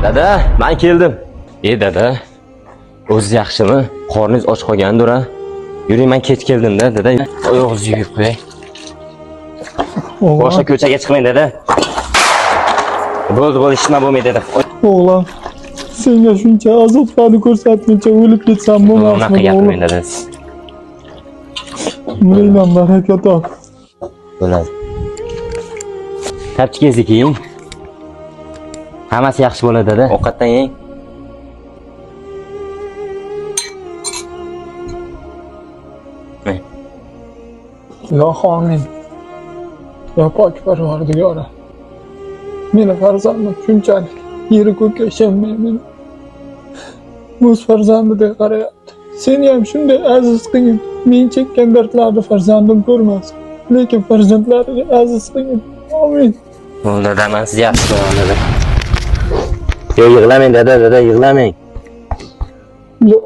Dada, men keldim. Dada. O'zingiz yaxshimi? Qorningiz och qolgandir a? Yuring, men kech keldim-da, dada. Oyog'ingizni yuvib qo'yay. Boshqa ko'chaga chiqmang, dada. Bo'ldi, ishma bo'lmaydi, dada. O'g'lim, senga shuncha azoblarni ko'rsatguncha o'lib ketsam bo'lmasmi? Unaqa gapirmang, dada. Umringdan baraka top. Bo'ladi. Tapchikingizni kiying. Hammasi yaxshi bo'ladi, dada. Ovqatdan yeng. Ilohi omin. Ya pok Parvardigori. Meni farzandim shunchalik yeri ko'kka ishonmayman. O'z farzandidek qarayapti. Seni ham shunday aziz qilgin. Men chekkan dardlarni farzandim ko'rmasin. Lekin farzandlariga aziz qilgin. Amin. Bo'ldi, dada, men sizni yaxshi ko'raman, dada. Yo'q, yig'lamang, dada, yig'lamang. Yo'q.